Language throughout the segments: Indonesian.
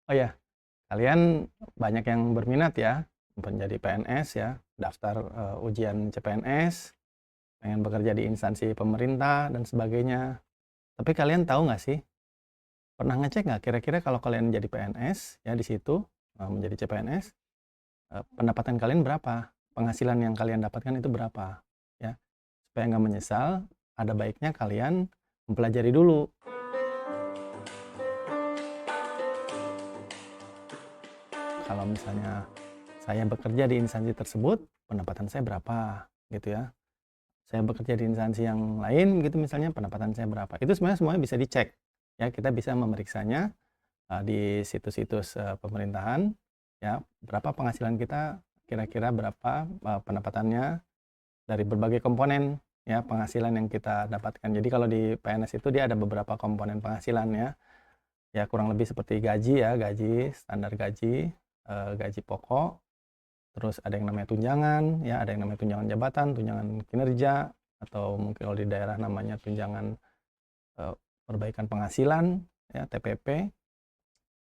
Oh ya, kalian banyak yang berminat ya menjadi PNS ya, daftar ujian CPNS, pengen bekerja di instansi pemerintah dan sebagainya. Tapi kalian tahu nggak sih, pernah ngecek nggak kira-kira kalau kalian jadi PNS ya di situ menjadi CPNS, pendapatan kalian berapa? Penghasilan yang kalian dapatkan itu berapa? Ya, supaya nggak menyesal, ada baiknya kalian mempelajari dulu. Kalau misalnya saya bekerja di instansi tersebut, pendapatan saya berapa, gitu ya. Saya bekerja di instansi yang lain gitu misalnya, pendapatan saya berapa. Itu sebenarnya semuanya bisa dicek. Ya, kita bisa memeriksanya di situs-situs pemerintahan ya, berapa penghasilan kita, kira-kira berapa pendapatannya dari berbagai komponen ya penghasilan yang kita dapatkan. Jadi kalau di PNS itu dia ada beberapa komponen penghasilan ya. Ya kurang lebih seperti gaji ya, gaji, standar gaji, gaji pokok, terus ada yang namanya tunjangan, ya ada yang namanya tunjangan jabatan, tunjangan kinerja, atau mungkin kalau di daerah namanya tunjangan perbaikan penghasilan, ya TPP,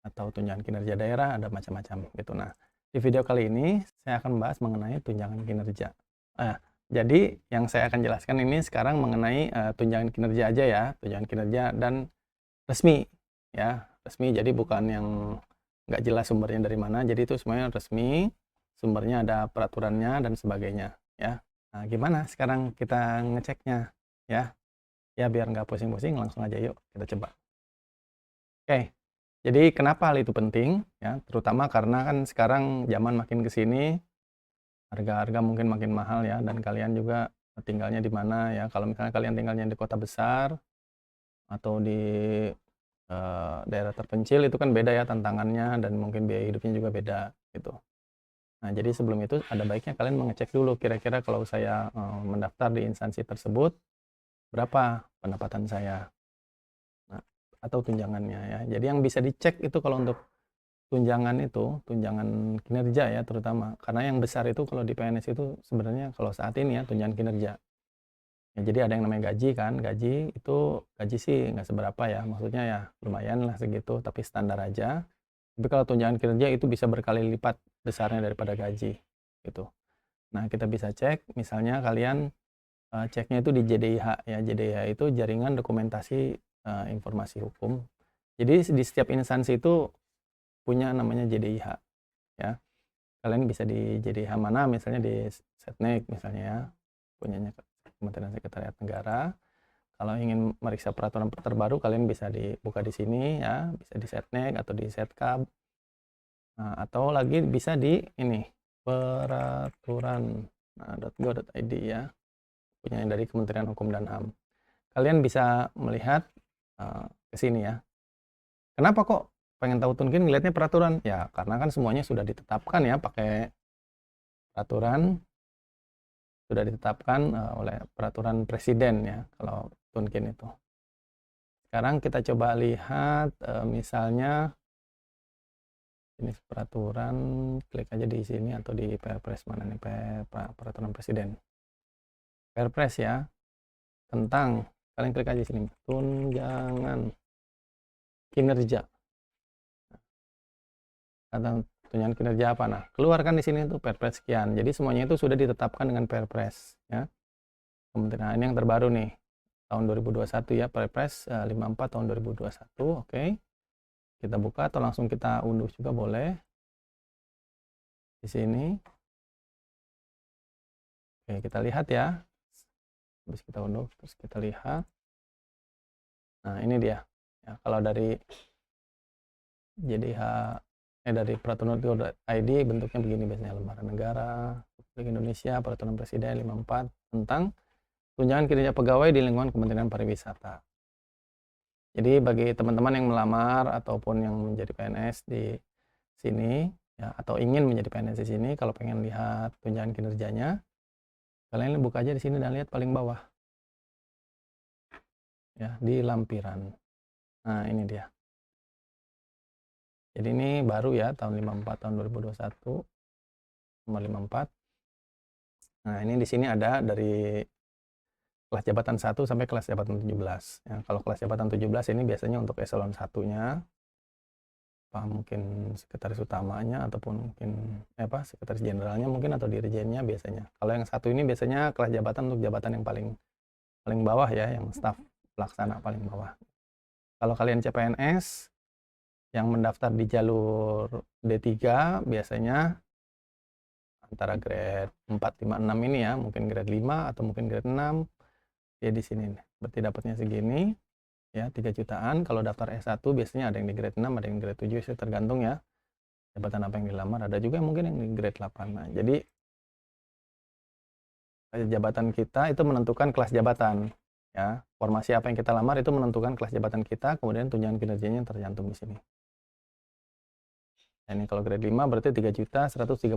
atau tunjangan kinerja daerah, ada macam-macam gitu. Nah, di video kali ini saya akan membahas mengenai tunjangan kinerja. Nah, jadi yang saya akan jelaskan ini sekarang mengenai tunjangan kinerja aja ya, tunjangan kinerja dan resmi, ya resmi. Jadi bukan yang nggak jelas sumbernya dari mana. Jadi itu semuanya resmi, sumbernya ada peraturannya dan sebagainya, ya. Nah, gimana sekarang kita ngeceknya, ya? Ya biar nggak pusing-pusing, langsung aja yuk kita coba. Oke, jadi kenapa hal itu penting? Ya, terutama karena kan sekarang zaman makin ke sini, harga-harga mungkin makin mahal ya, dan kalian juga tinggalnya di mana ya. Kalau misalnya kalian tinggalnya di kota besar atau di daerah terpencil itu kan beda ya tantangannya dan mungkin biaya hidupnya juga beda gitu. Nah, jadi sebelum itu ada baiknya kalian mengecek dulu kira-kira kalau saya mendaftar di instansi tersebut berapa pendapatan saya. Nah, atau tunjangannya ya. Jadi yang bisa dicek itu kalau untuk tunjangan itu, tunjangan kinerja ya terutama. Karena yang besar itu kalau di PNS itu sebenarnya kalau saat ini ya tunjangan kinerja. Ya, jadi ada yang namanya gaji kan, gaji itu gaji sih nggak seberapa ya, maksudnya ya lumayan lah segitu, tapi standar aja. Tapi kalau tunjangan kinerja itu bisa berkali lipat besarnya daripada gaji gitu. Nah, kita bisa cek misalnya kalian ceknya itu di JDIH ya. JDIH itu Jaringan Dokumentasi Informasi Hukum. Jadi di setiap instansi itu punya namanya JDIH ya. Kalian bisa di JDIH mana, misalnya di Setnek misalnya ya, punyanya Kementerian Sekretariat Negara. Kalau ingin meriksa peraturan terbaru, kalian bisa dibuka di sini ya, bisa di Setnek atau di Setkap. Nah, atau lagi bisa di ini peraturan.go.id ya, punya dari Kementerian Hukum dan HAM. Kalian bisa melihat ke sini ya. Kenapa kok pengen tahu Tunkin ngelihatnya peraturan? Ya, karena kan semuanya sudah ditetapkan ya pakai peraturan, sudah ditetapkan oleh peraturan presiden ya kalau Tunkin itu. Sekarang kita coba lihat misalnya ini peraturan, klik aja di sini atau di Perpres mana nih, peraturan presiden. Perpres ya, tentang, kalian klik aja sini, tunjangan kinerja. Atau tunjangan kinerja apa? Nah, keluarkan di sini tuh Perpres sekian. Jadi semuanya itu sudah ditetapkan dengan Perpres ya. Kementerian ini yang terbaru nih tahun 2021 ya, Perpres 54 tahun 2021. Oke. Kita buka atau langsung kita unduh juga boleh. Di sini. Oke, kita lihat ya. Habis kita unduh, terus kita lihat. Nah, ini dia. Ya, kalau dari JDH dari peraturan.go.id bentuknya begini biasanya, lembaran negara Republik Indonesia, peraturan presiden 54 tentang tunjangan kinerja pegawai di lingkungan Kementerian Pariwisata. Jadi bagi teman-teman yang melamar ataupun yang menjadi PNS di sini ya, atau ingin menjadi PNS di sini, kalau pengen lihat tunjangan kinerjanya, kalian buka aja di sini dan lihat paling bawah. Ya, di lampiran. Nah, ini dia. Jadi ini baru ya, tahun 54 tahun 2021 nomor 54. Nah, ini di sini ada dari kelas jabatan 1 sampai kelas jabatan 17. Ya, kalau kelas jabatan 17 ini biasanya untuk eselon 1-nya. apa mungkin sekretaris utamanya ataupun mungkin sekretaris jenderalnya mungkin atau dirjennya biasanya. Kalau yang satu ini biasanya kelas jabatan untuk jabatan yang paling bawah ya, yang staf pelaksana paling bawah. Kalau kalian CPNS yang mendaftar di jalur D3 biasanya antara grade 4, 5, 6 ini ya, mungkin grade 5 atau mungkin grade 6 ya di sini. Berarti dapatnya segini ya, 3 jutaan. Kalau daftar S1 biasanya ada yang di grade 6, ada yang di grade 7, itu tergantung ya jabatan apa yang dilamar. Ada juga mungkin yang di grade 8. Nah, jadi jabatan kita itu menentukan kelas jabatan ya. Formasi apa yang kita lamar itu menentukan kelas jabatan kita, kemudian tunjangan kinerjanya tercantum di sini. Nah, ini kalau grade 5 berarti 3.134.000,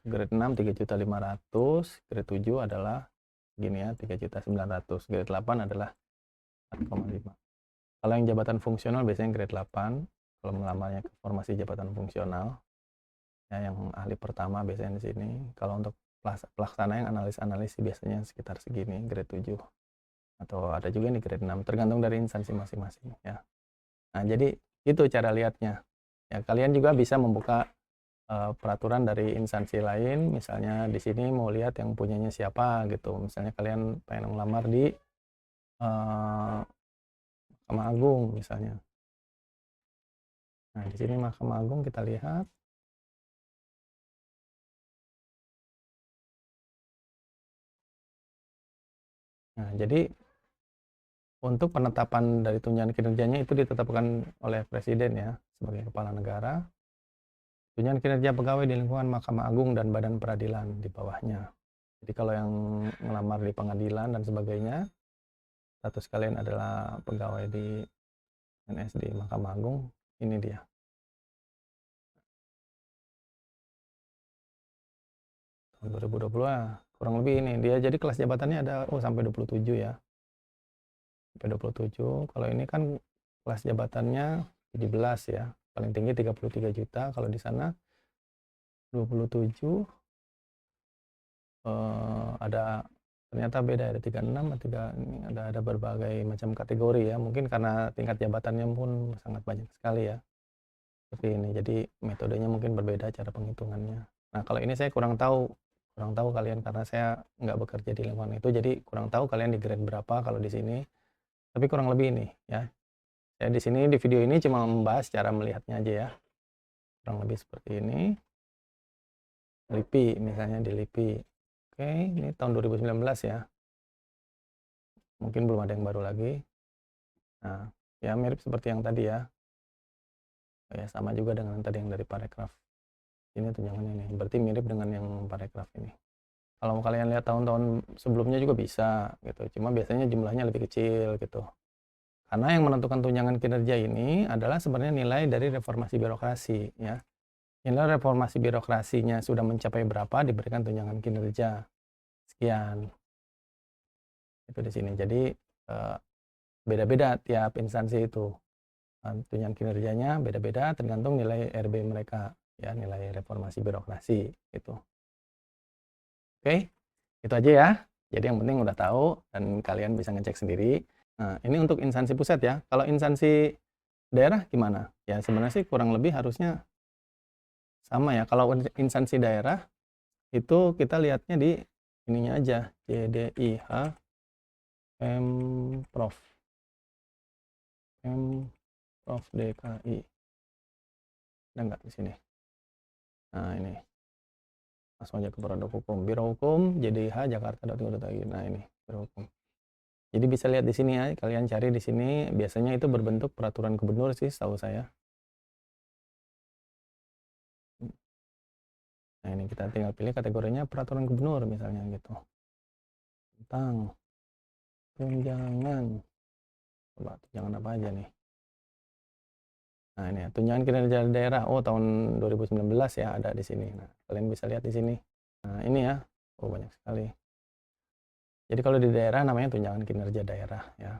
grade 6 3.500.000, grade 7 adalah gini ya, 3.900.000, grade 8 adalah 4,5. Kalau yang jabatan fungsional biasanya grade 8, kalau melamarnya ke formasi jabatan fungsional ya, yang ahli pertama biasanya di sini. Kalau untuk pelaksana yang analis biasanya sekitar segini, grade 7. Atau ada juga nih grade 6, tergantung dari instansi masing-masing ya. Nah, jadi itu cara lihatnya. Ya, kalian juga bisa membuka peraturan dari instansi lain, misalnya di sini mau lihat yang punyanya siapa gitu. Misalnya kalian pengen melamar di Mahkamah Agung misalnya. Nah, di sini Mahkamah Agung kita lihat. Nah, jadi untuk penetapan dari tunjangan kinerjanya itu ditetapkan oleh Presiden ya sebagai kepala negara. Tunjangan kinerja pegawai di lingkungan Mahkamah Agung dan Badan Peradilan di bawahnya. Jadi kalau yang melamar di pengadilan dan sebagainya, status kalian adalah pegawai di PNS di Mahkamah Agung, ini dia. Tahun 2020 kurang lebih ini dia. Jadi kelas jabatannya ada sampai 27 ya. Sampai 27. Kalau ini kan kelas jabatannya 17 ya. Paling tinggi 33 juta, kalau di sana 27. Ada ternyata beda, ada 36, ini ada berbagai macam kategori ya. Mungkin karena tingkat jabatannya pun sangat banyak sekali ya. Seperti ini. Jadi metodenya mungkin berbeda cara penghitungannya. Nah, kalau ini saya kurang tahu kalian karena saya nggak bekerja di lingkungan itu, jadi kurang tahu kalian di grade berapa kalau di sini. Tapi kurang lebih ini ya. Saya di sini di video ini cuma membahas cara melihatnya aja ya. Kurang lebih seperti ini. LIPI misalnya di LIPI. Oke, ini tahun 2019 ya. Mungkin belum ada yang baru lagi. Nah, ya mirip seperti yang tadi ya. Ya sama juga dengan tadi yang dari parekraf. Ini tunjangannya nih. Berarti mirip dengan yang parekraf ini. Kalau kalian lihat tahun-tahun sebelumnya juga bisa gitu. Cuma biasanya jumlahnya lebih kecil gitu. Karena yang menentukan tunjangan kinerja ini adalah sebenarnya nilai dari reformasi birokrasi ya. Nilai reformasi birokrasinya sudah mencapai berapa, diberikan tunjangan kinerja sekian. Itu di sini. Jadi beda-beda tiap instansi itu. Tunjangan kinerjanya beda-beda tergantung nilai RB mereka ya, nilai reformasi birokrasi itu. Oke, itu aja ya. Jadi yang penting udah tahu dan kalian bisa ngecek sendiri. Nah, ini untuk instansi pusat ya. Kalau instansi daerah gimana? Ya sebenarnya sih kurang lebih harusnya sama ya. Kalau instansi daerah itu kita lihatnya di ininya aja, JDIH Pemprov DKI. Ada nggak di sini? Nah, ini. Langsung aja ke produk hukum. Biro Hukum JDIH Jakarta.go.id. Nah, ini Biro Hukum. Jadi bisa lihat di sini ya, kalian cari di sini. Biasanya itu berbentuk peraturan gubernur sih, setahu saya. Nah, ini kita tinggal pilih kategorinya peraturan gubernur misalnya gitu. Tentang tunjangan. Coba tunjangan apa aja nih? Nah, ini ya, tunjangan kinerja daerah. Oh, tahun 2019 ya ada di sini. Nah, kalian bisa lihat di sini. Nah, ini ya. Oh, banyak sekali. Jadi kalau di daerah namanya tunjangan kinerja daerah ya.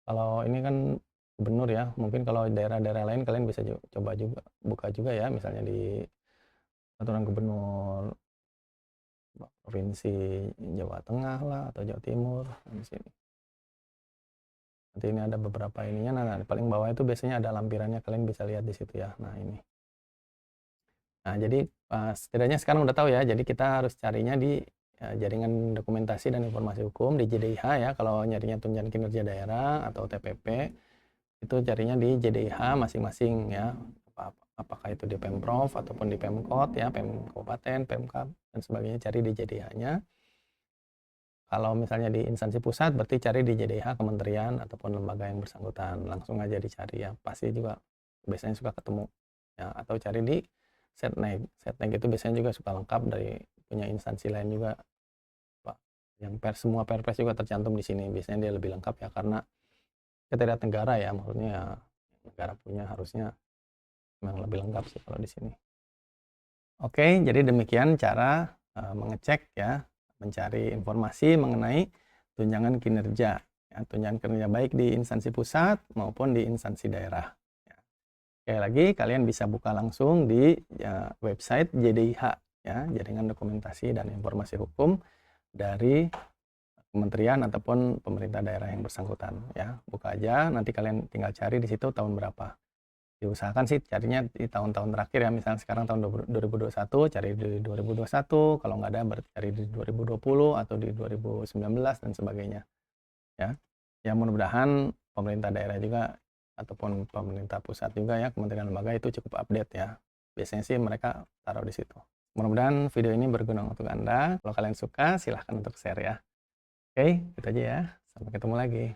Kalau ini kan gubernur ya, mungkin kalau daerah-daerah lain kalian bisa coba juga buka juga ya, misalnya di peraturan gubernur provinsi Jawa Tengah lah atau Jawa Timur di sini. Nanti ini ada beberapa ininya, nah di paling bawah itu biasanya ada lampirannya, kalian bisa lihat di situ ya. Nah ini. Nah jadi setidaknya sekarang udah tahu ya, jadi kita harus carinya di Jaringan Dokumentasi dan Informasi Hukum di JDIH ya, kalau nyarinya tunjangan kinerja daerah atau TPP, itu carinya di JDIH masing-masing ya. Apakah itu di Pemprov ataupun di Pemkot ya, Kabupaten, Pemkab, dan sebagainya, cari di JDIH-nya. Kalau misalnya di instansi pusat, berarti cari di JDIH kementerian ataupun lembaga yang bersangkutan. Langsung aja dicari ya, pasti juga biasanya suka ketemu. Ya, atau cari di Setnek. Setnek itu biasanya juga suka lengkap dari punya instansi lain juga, Pak. Yang semua perpres juga tercantum di sini. Biasanya dia lebih lengkap ya, karena sekretariat negara ya, maksudnya ya, negara punya harusnya memang lebih lengkap sih kalau di sini. Oke, jadi demikian cara mengecek ya, mencari informasi mengenai tunjangan kinerja. Ya, tunjangan kinerja baik di instansi pusat maupun di instansi daerah. Ya. Sekali lagi, kalian bisa buka langsung di website JDIH, ya, Jaringan Dokumentasi dan Informasi Hukum dari kementerian ataupun pemerintah daerah yang bersangkutan. Ya, buka aja, nanti kalian tinggal cari di situ tahun berapa. Diusahakan sih carinya di tahun-tahun terakhir ya, misalnya sekarang tahun 2021, cari di 2021, kalau nggak ada berarti cari di 2020 atau di 2019 dan sebagainya ya. Ya mudah-mudahan pemerintah daerah juga ataupun pemerintah pusat juga ya, kementerian lembaga itu cukup update ya. Biasanya sih mereka taruh di situ. Mudah-mudahan video ini berguna untuk Anda. Kalau kalian suka silahkan untuk share ya. Oke, itu aja ya, sampai ketemu lagi.